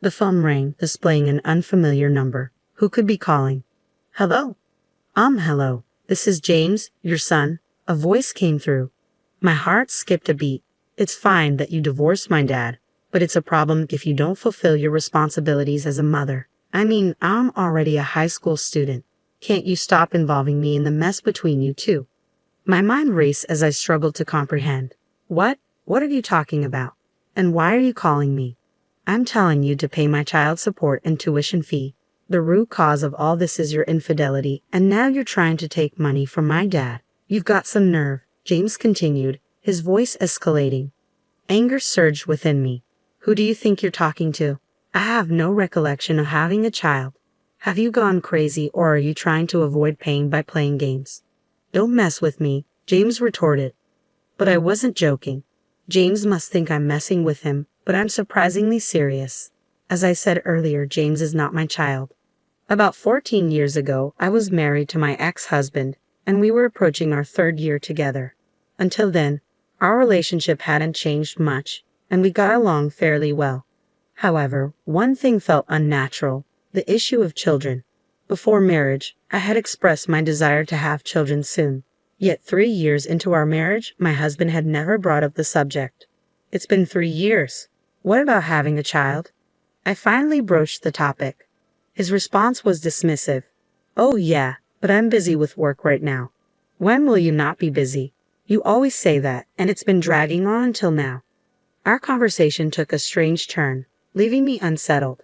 The phone rang, displaying an unfamiliar number. Who could be calling? Hello? Hello. This is James, your son. A voice came through. My heart skipped a beat. It's fine that you divorced my dad, but it's a problem if you don't fulfill your responsibilities as a mother. I mean, I'm already a high school student. Can't you stop involving me in the mess between you two? My mind raced as I struggled to comprehend. What? What are you talking about? And why are you calling me? I'm telling you to pay my child support and tuition fee. The root cause of all this is your infidelity, and now you're trying to take money from my dad. You've got some nerve, James continued, his voice escalating. Anger surged within me. Who do you think you're talking to? I have no recollection of having a child. Have you gone crazy, or are you trying to avoid pain by playing games? Don't mess with me, James retorted. But I wasn't joking. James must think I'm messing with him, but I'm surprisingly serious. As I said earlier, James is not my child. About 14 years ago, I was married to my ex-husband, and we were approaching our 3rd year together. Until then, our relationship hadn't changed much, and we got along fairly well. However, one thing felt unnatural, the issue of children. Before marriage, I had expressed my desire to have children soon. Yet 3 years into our marriage, my husband had never brought up the subject. It's been 3 years. What about having a child? I finally broached the topic. His response was dismissive. Oh yeah, but I'm busy with work right now. When will you not be busy? You always say that, and it's been dragging on until now. Our conversation took a strange turn, leaving me unsettled.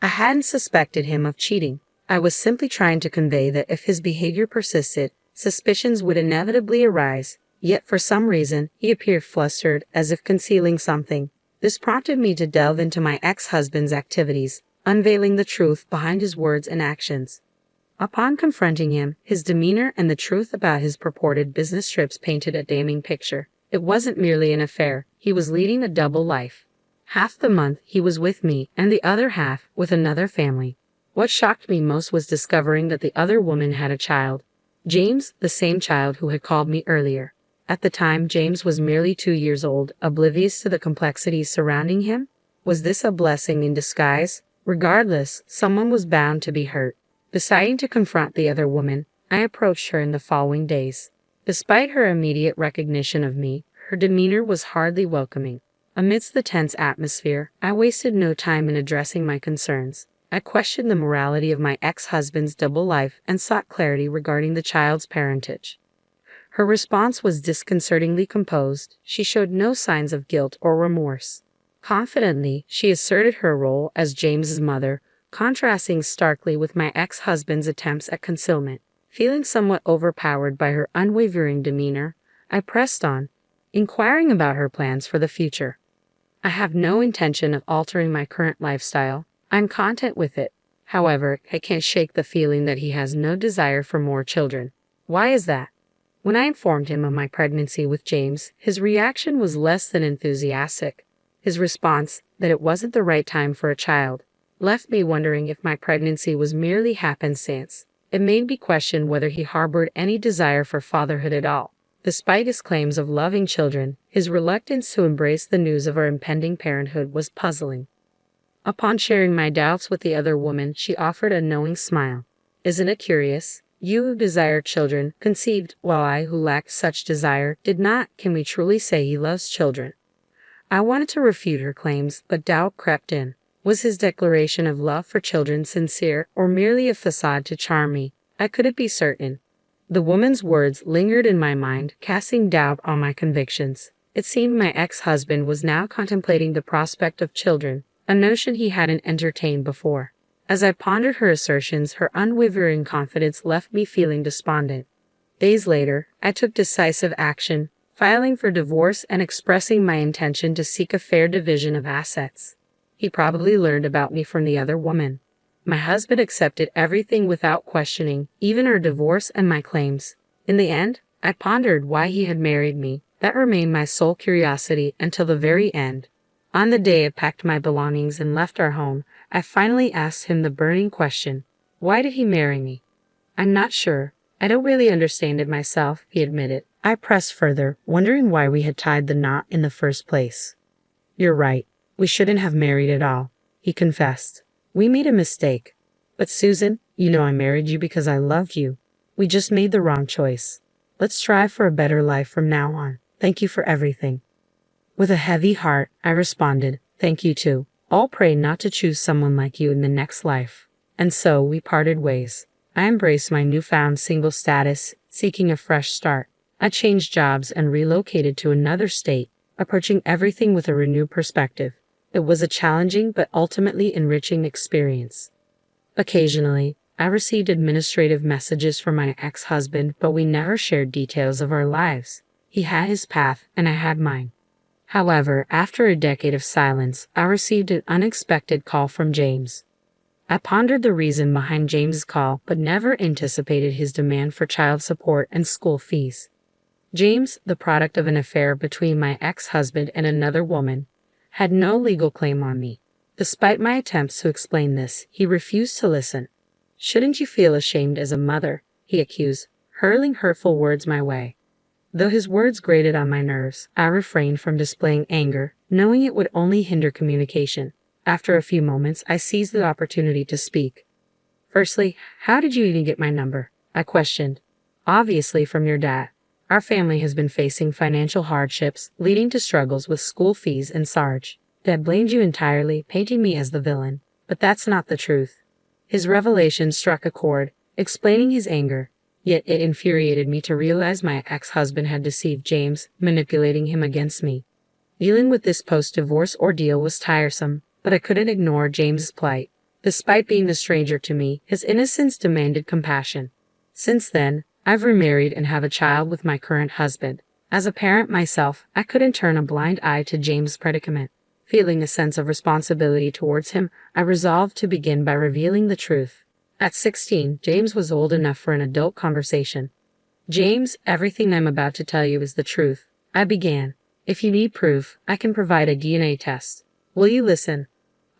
I hadn't suspected him of cheating. I was simply trying to convey that if his behavior persisted, suspicions would inevitably arise, yet for some reason he appeared flustered, as if concealing something. This prompted me to delve into my ex-husband's activities, unveiling the truth behind his words and actions. Upon confronting him, his demeanor and the truth about his purported business trips painted a damning picture. It wasn't merely an affair, he was leading a double life. Half the month he was with me, and the other half with another family. What shocked me most was discovering that the other woman had a child. James, the same child who had called me earlier. At the time, James was merely 2 years old, oblivious to the complexities surrounding him. Was this a blessing in disguise? Regardless, someone was bound to be hurt. Deciding to confront the other woman, I approached her in the following days. Despite her immediate recognition of me, her demeanor was hardly welcoming. Amidst the tense atmosphere, I wasted no time in addressing my concerns. I questioned the morality of my ex-husband's double life and sought clarity regarding the child's parentage. Her response was disconcertingly composed. She showed no signs of guilt or remorse. Confidently, she asserted her role as James's mother, contrasting starkly with my ex-husband's attempts at concealment. Feeling somewhat overpowered by her unwavering demeanor, I pressed on, inquiring about her plans for the future. I have no intention of altering my current lifestyle. I'm content with it. However, I can't shake the feeling that he has no desire for more children. Why is that? When I informed him of my pregnancy with James, his reaction was less than enthusiastic. His response, that it wasn't the right time for a child, left me wondering if my pregnancy was merely happenstance. It made me question whether he harbored any desire for fatherhood at all. Despite his claims of loving children, his reluctance to embrace the news of our impending parenthood was puzzling. Upon sharing my doubts with the other woman, she offered a knowing smile. Isn't it curious? You who desire children conceived, while I who lacked such desire did not. Can we truly say he loves children? I wanted to refute her claims, but doubt crept in. Was his declaration of love for children sincere, or merely a facade to charm me? I couldn't be certain. The woman's words lingered in my mind, casting doubt on my convictions. It seemed my ex-husband was now contemplating the prospect of children, a notion he hadn't entertained before. As I pondered her assertions, her unwavering confidence left me feeling despondent. Days later, I took decisive action, filing for divorce and expressing my intention to seek a fair division of assets. He probably learned about me from the other woman. My husband accepted everything without questioning, even our divorce and my claims. In the end, I pondered why he had married me. That remained my sole curiosity until the very end. On the day I packed my belongings and left our home, I finally asked him the burning question. Why did he marry me? I'm not sure. I don't really understand it myself, he admitted. I pressed further, wondering why we had tied the knot in the first place. You're right. We shouldn't have married at all. he confessed. We made a mistake. But Susan, you know I married you because I loved you. We just made the wrong choice. Let's strive for a better life from now on. Thank you for everything. With a heavy heart, I responded, thank you too. I'll pray not to choose someone like you in the next life. And so we parted ways. I embraced my newfound single status, seeking a fresh start. I changed jobs and relocated to another state, approaching everything with a renewed perspective. It was a challenging but ultimately enriching experience. Occasionally, I received administrative messages from my ex-husband, but we never shared details of our lives. He had his path, and I had mine. However, after a decade of silence, I received an unexpected call from James. I pondered the reason behind James's call, but never anticipated his demand for child support and school fees. James, the product of an affair between my ex-husband and another woman, had no legal claim on me. Despite my attempts to explain this, he refused to listen. Shouldn't you feel ashamed as a mother? He accused, hurling hurtful words my way. Though his words grated on my nerves, I refrained from displaying anger, knowing it would only hinder communication. After a few moments, I seized the opportunity to speak. Firstly, how did you even get my number? I questioned. Obviously from your dad. Our family has been facing financial hardships, leading to struggles with school fees and Sarge. Dad blamed you entirely, painting me as the villain. But that's not the truth. His revelation struck a chord, explaining his anger. Yet it infuriated me to realize my ex-husband had deceived James, manipulating him against me. Dealing with this post-divorce ordeal was tiresome, but I couldn't ignore James's plight. Despite being a stranger to me, his innocence demanded compassion. Since then, I've remarried and have a child with my current husband. As a parent myself, I couldn't turn a blind eye to James' predicament. Feeling a sense of responsibility towards him, I resolved to begin by revealing the truth. At 16, James was old enough for an adult conversation. James, everything I'm about to tell you is the truth. I began. If you need proof, I can provide a DNA test. Will you listen?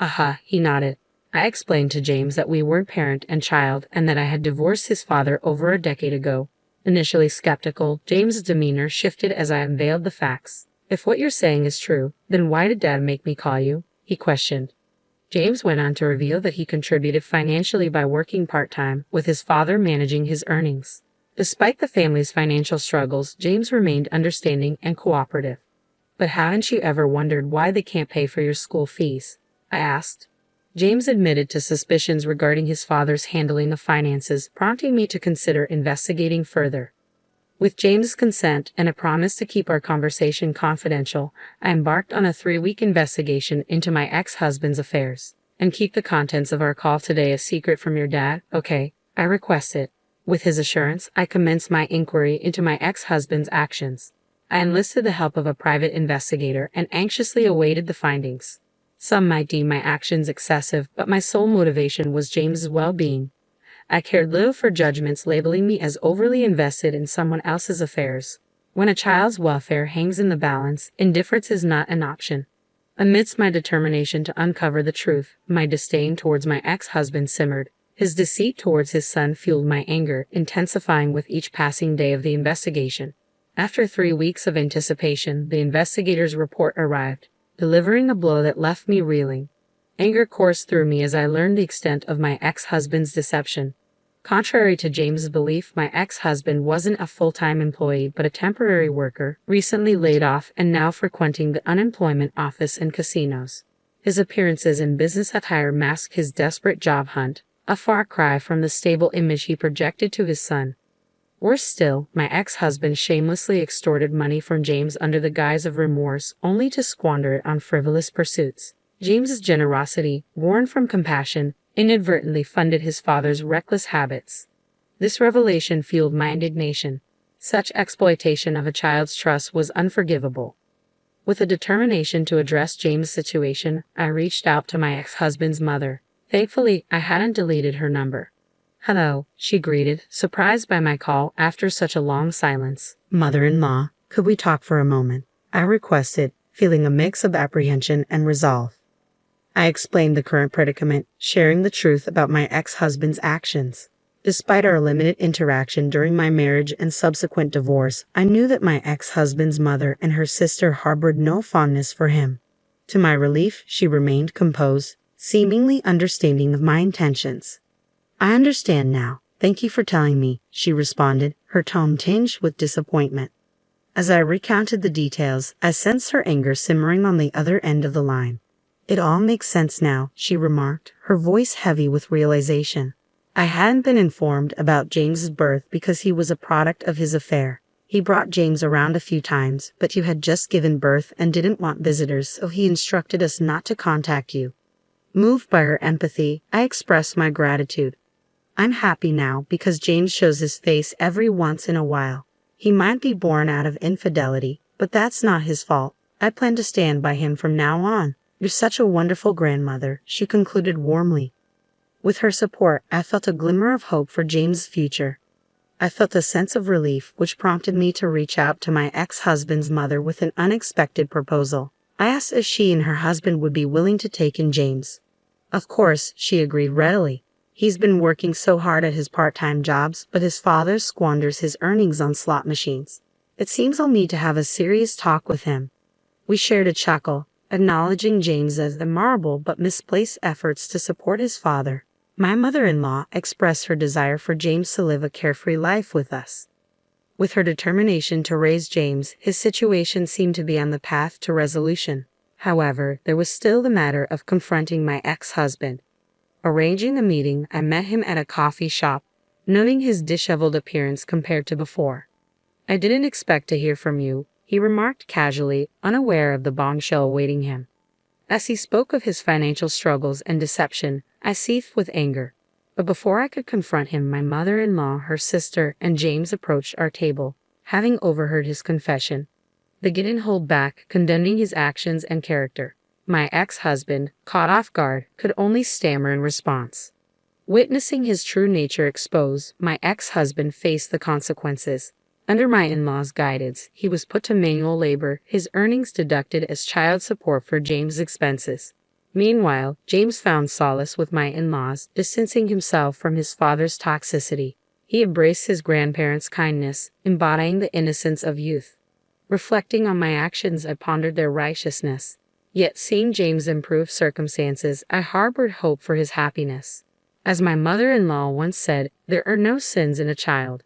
Aha, he nodded. I explained to James that we weren't parent and child and that I had divorced his father over a decade ago. Initially skeptical, James's demeanor shifted as I unveiled the facts. If what you're saying is true, then why did Dad make me call you? He questioned. James went on to reveal that he contributed financially by working part-time, with his father managing his earnings. Despite the family's financial struggles, James remained understanding and cooperative. But haven't you ever wondered why they can't pay for your school fees? I asked. James admitted to suspicions regarding his father's handling of finances, prompting me to consider investigating further. With James' consent and a promise to keep our conversation confidential, I embarked on a 3-week investigation into my ex-husband's affairs. And keep the contents of our call today a secret from your dad, okay? I requested. With his assurance, I commenced my inquiry into my ex-husband's actions. I enlisted the help of a private investigator and anxiously awaited the findings. Some might deem my actions excessive, but my sole motivation was James's well-being. I cared little for judgments labeling me as overly invested in someone else's affairs. When a child's welfare hangs in the balance, indifference is not an option. Amidst my determination to uncover the truth, my disdain towards my ex-husband simmered. His deceit towards his son fueled my anger, intensifying with each passing day of the investigation. After 3 weeks of anticipation, the investigator's report arrived, delivering a blow that left me reeling. Anger coursed through me as I learned the extent of my ex-husband's deception. Contrary to James's belief, my ex-husband wasn't a full-time employee but a temporary worker, recently laid off and now frequenting the unemployment office and casinos. His appearances in business attire masked his desperate job hunt, a far cry from the stable image he projected to his son. Worse still, my ex-husband shamelessly extorted money from James under the guise of remorse, only to squander it on frivolous pursuits. James's generosity, born from compassion, inadvertently funded his father's reckless habits. This revelation fueled my indignation. Such exploitation of a child's trust was unforgivable. With a determination to address James' situation, I reached out to my ex-husband's mother. Thankfully, I hadn't deleted her number. "Hello," she greeted, surprised by my call after such a long silence. "Mother-in-law, could we talk for a moment?" I requested, feeling a mix of apprehension and resolve. I explained the current predicament, sharing the truth about my ex-husband's actions. Despite our limited interaction during my marriage and subsequent divorce, I knew that my ex-husband's mother and her sister harbored no fondness for him. To my relief, she remained composed, seemingly understanding of my intentions. I understand now. Thank you for telling me, she responded, her tone tinged with disappointment. As I recounted the details, I sensed her anger simmering on the other end of the line. It all makes sense now, she remarked, her voice heavy with realization. I hadn't been informed about James's birth because he was a product of his affair. He brought James around a few times, but you had just given birth and didn't want visitors, so he instructed us not to contact you. Moved by her empathy, I expressed my gratitude. I'm happy now because James shows his face every once in a while. He might be born out of infidelity, but that's not his fault. I plan to stand by him from now on. You're such a wonderful grandmother, she concluded warmly. With her support, I felt a glimmer of hope for James' future. I felt a sense of relief, which prompted me to reach out to my ex-husband's mother with an unexpected proposal. I asked if she and her husband would be willing to take in James. Of course, she agreed readily. He's been working so hard at his part-time jobs, but his father squanders his earnings on slot machines. It seems I'll need to have a serious talk with him. We shared a chuckle, acknowledging James' admirable but misplaced efforts to support his father. My mother-in-law expressed her desire for James to live a carefree life with us. With her determination to raise James, his situation seemed to be on the path to resolution. However, there was still the matter of confronting my ex-husband. Arranging the meeting, I met him at a coffee shop, noting his disheveled appearance compared to before. I didn't expect to hear from you, he remarked casually, unaware of the bombshell awaiting him. As he spoke of his financial struggles and deception, I seethed with anger. But before I could confront him, my mother-in-law, her sister, and James approached our table, having overheard his confession. They didn't hold back, condemning his actions and character. My ex-husband, caught off guard, could only stammer in response. Witnessing his true nature exposed, my ex-husband faced the consequences. Under my in-law's guidance, he was put to manual labor, his earnings deducted as child support for James' expenses. Meanwhile, James found solace with my in-laws, distancing himself from his father's toxicity. He embraced his grandparents' kindness, embodying the innocence of youth. Reflecting on my actions, I pondered their righteousness. Yet seeing James' improved circumstances, I harbored hope for his happiness. As my mother-in-law once said, there are no sins in a child.